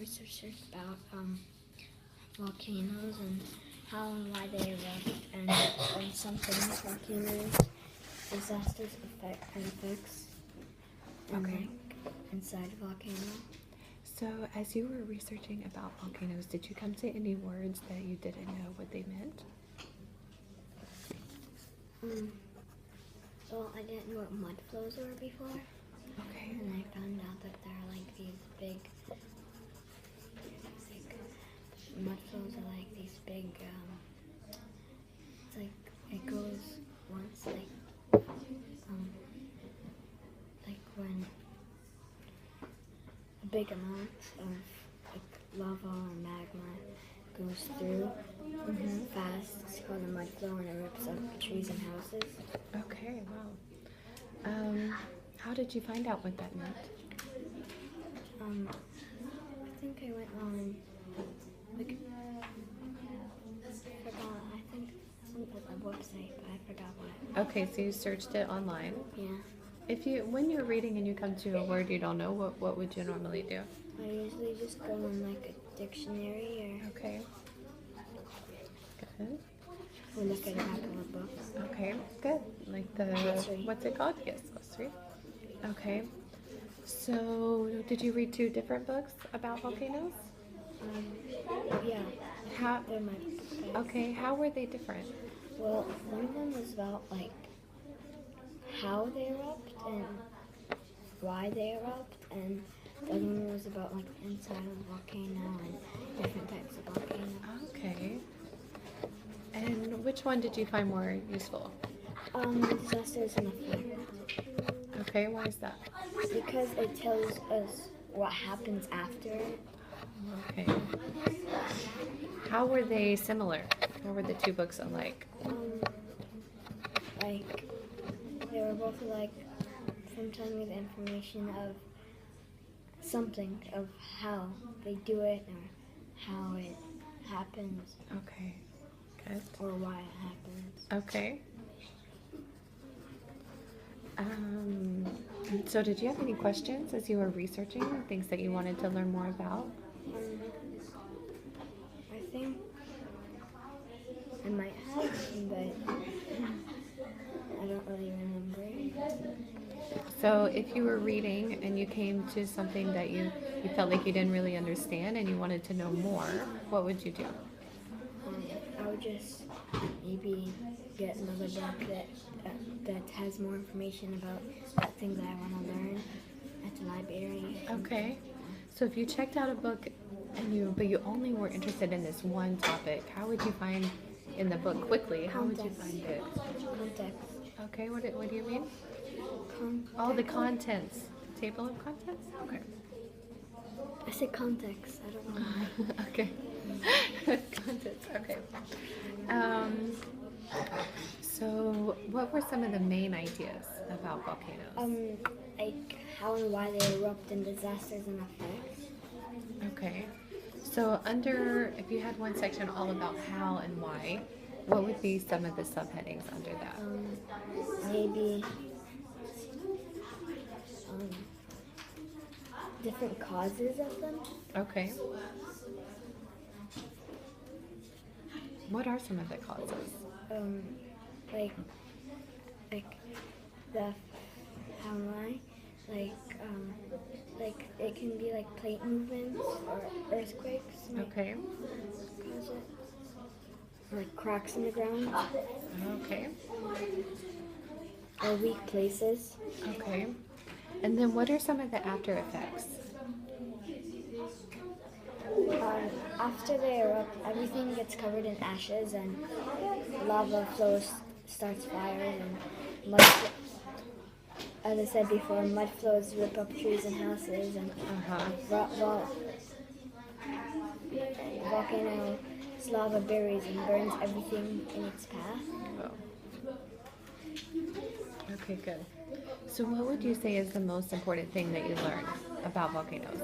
researched about volcanoes and how and why they erupt, and some things volcanoes, disasters and effects, and Okay. like inside a volcano. So, as you were researching about volcanoes, did you come to any words that you didn't know what they meant? Well, I didn't know what mud flows were before, Okay. and I found out that they're like these big. Mud flows are like these big. It's like it goes once like when a big amount of like lava or magma goes through fast. It's called a mud flow, and it rips up trees and houses. Okay, wow. How did you find out what that meant? I think I went on like I forgot. I think a website, but I forgot what. Okay, so you searched it online. Yeah. When you're reading and you come to a word you don't know, what would you normally do? I usually just go on like a dictionary Okay. Good. or look at a couple of books. Okay, good. Like the, Glossary. what's it called? Yes, glossary. Okay. So, did you read 2 different books about volcanoes? Yeah, How? they're my favorites. Okay, how were they different? Well, one of them was about like how they erupt and why they erupt, and the other one was about like the inside of the volcano and different types of volcanoes. Okay. And which one did you find more useful? Disasters and effects, Okay, why is that? because it tells us what happens after it. Okay. How were they similar? How were the 2 books alike? Like they were both like from telling me the information of something of how they do it or how it happens Okay, good. or why it happens. Okay. So did you have any questions as you were researching, things that you wanted to learn more about? I think I might have, but I don't really remember. So if you were reading and you came to something that you felt like you didn't really understand and you wanted to know more, what would you do? I would just maybe get another book that has more information about that thing that I want to learn at the library. Okay. So if you checked out a book but you only were interested in this one topic, how would you find in the book quickly? How would you find it? Context. Okay, what do you mean? Context. Oh, the contents. Table of contents? Okay. I said context. I don't know why. Okay. Contents, okay. So what were some of the main ideas about volcanoes? Like how and why they erupt and disasters and effects. Okay. So if you had one section all about how and why, what would be some of the subheadings under that? Maybe different causes of them. Okay. What are some of the causes? Like the how and why, like it can be like plate movements or earthquakes. Okay. Cause it, or like cracks in the ground Okay. or weak places. Okay. And then what are some of the after effects? After they erupt, everything gets covered in ashes and lava flows, starts fires and mud. As I said before, mud flows rip up trees and houses, and volcano lava buries and burns everything in its path. Oh. Okay, good. So what would you say is the most important thing that you learned about volcanoes?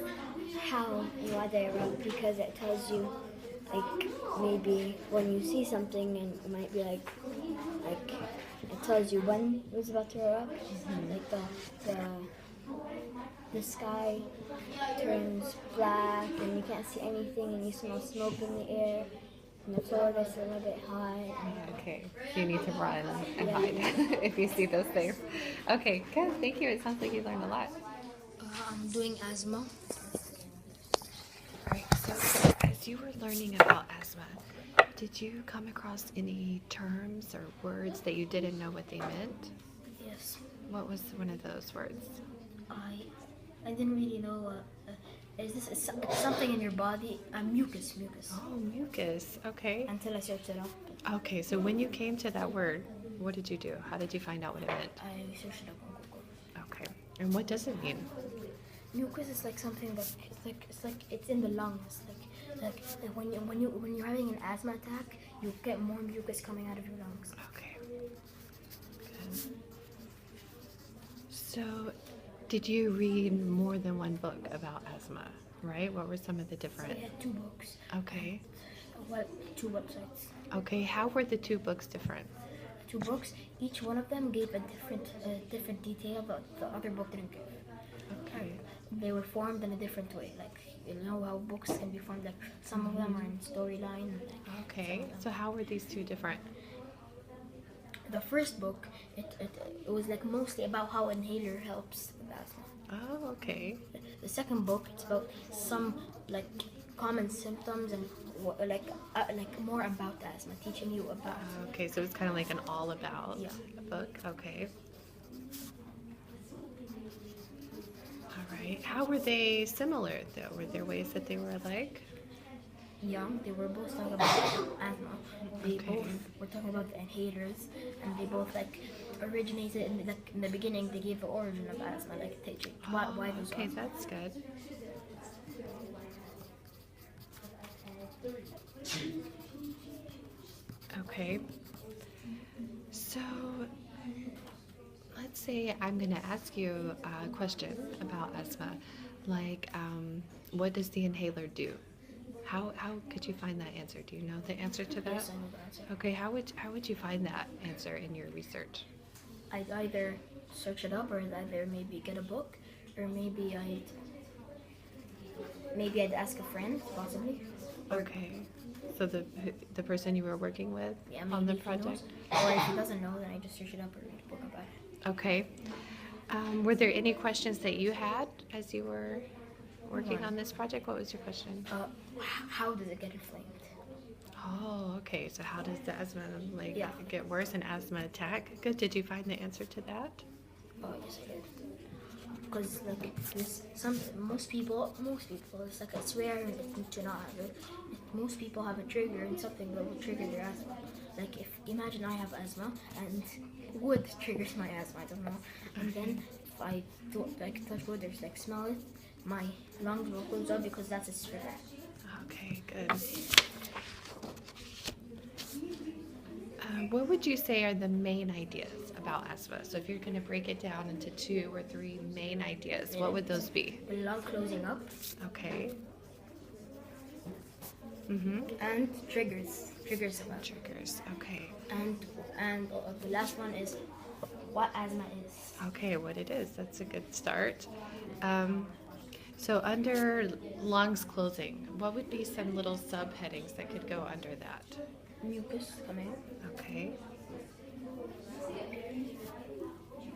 How and why they erupt, because it tells you, like, maybe when you see something and it might be like it tells you when it was about to erupt. Like the sky turns black and you can't see anything, and you smell smoke in the air, and the floor gets a little bit high. Okay, so you need to run and Yeah. hide if you see those things. Okay, good. Thank you. It sounds like you learned a lot. I'm doing asthma. All right, so as you were learning about asthma, did you come across any terms or words that you didn't know what they meant? Yes. What was one of those words? I didn't really know. It's something in your body? Mucus. Oh, mucus. Okay. Until I searched it up, Okay, so when you came to that word, what did you do? How did you find out what it meant? I searched it up on Google. Okay. And what does it mean? Mucus is like something that it's in the lungs. Like when you're having an asthma attack, you get more mucus coming out of your lungs. Okay. Good. So, did you read more than one book about asthma, right? What were some of the different? I had 2 books. Okay. 2 websites. Okay, how were the 2 books different? 2 books. Each one of them gave a different detail that the other book didn't give. Okay. They were formed in a different way. Like you know how books can be formed. Like some of them are in storyline. Okay, so how were these 2 different? The first book, it was like mostly about how inhaler helps with asthma. Oh, okay. The second book, it's about some like common symptoms and like more about asthma, teaching you about. Okay, so it's kind of like an all about Yeah. book. Okay. All right. How were they similar though? Were there ways that they were alike? Young, they were both talking about asthma. They Okay. both were talking about the inhalers, and they both like originated in the beginning. They gave the origin of asthma, like teaching why those Okay, are. that's good. Okay. So, let's say I'm going to ask you a question about asthma. Like, what does the inhaler do? How could you find that answer? Do you know the answer to that? Yes, I know the answer. Okay, how would you find that answer in your research? I'd either search it up, or I'd either maybe get a book, or maybe I'd ask a friend, possibly. Okay. So the person you were working with Yeah, on the maybe if he knows. project? Or if he doesn't know, then I just search it up or read a book about it. Okay. Were there any questions that you had as you were working on this project? What was your question? How does it get inflamed? Oh, okay. So how does the asthma Yeah. get worse? An asthma attack? Good. Did you find the answer to that? Oh, yes, I did. Because like most people, it's like it's rare to not have it. Most people have a trigger and something that will trigger their asthma. Like imagine I have asthma and wood triggers my asthma. I don't know. And then if I touch wood, there's like smell it, my lungs will close up because that's its trigger. Okay, good. What would you say are the main ideas about asthma? So if you're going to break it down into 2 or 3 main ideas, what would those be? The lung closing up Okay. Mm-hmm. and triggers about. Triggers. Okay. And the last one is what asthma is. Okay, what it is. That's a good start. So under lungs closing, what would be some little subheadings that could go under that? Mucus coming, Okay.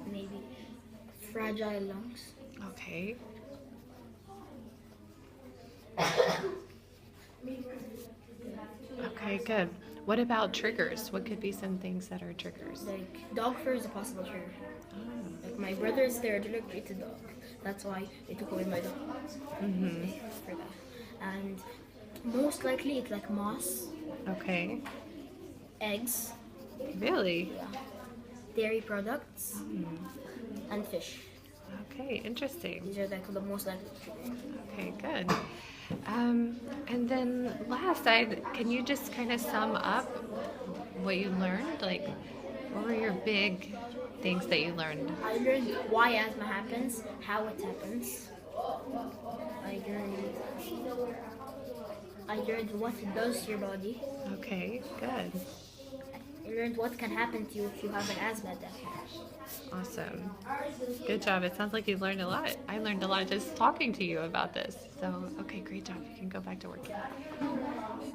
maybe fragile lungs. Okay. Okay, good. What about triggers? What could be some things that are triggers? Like dog fur is a possible trigger. Like my brother's allergic to dog. That's why they took away my dog. Mm-hmm. For that. And most likely it's like moss, Okay. eggs, Really? dairy products, and fish. Okay, interesting. These are like the most likely triggers. Okay, good. And then last, can you just kind of sum up what you learned? Like, what were your big things that you learned? I learned why asthma happens, how it happens. I learned what it does to your body. Okay, good. I learned what can happen to you if you have an asthma attack. Awesome. Good job. It sounds like you learned a lot. I learned a lot just talking to you about this. So, okay, great job. You can go back to working.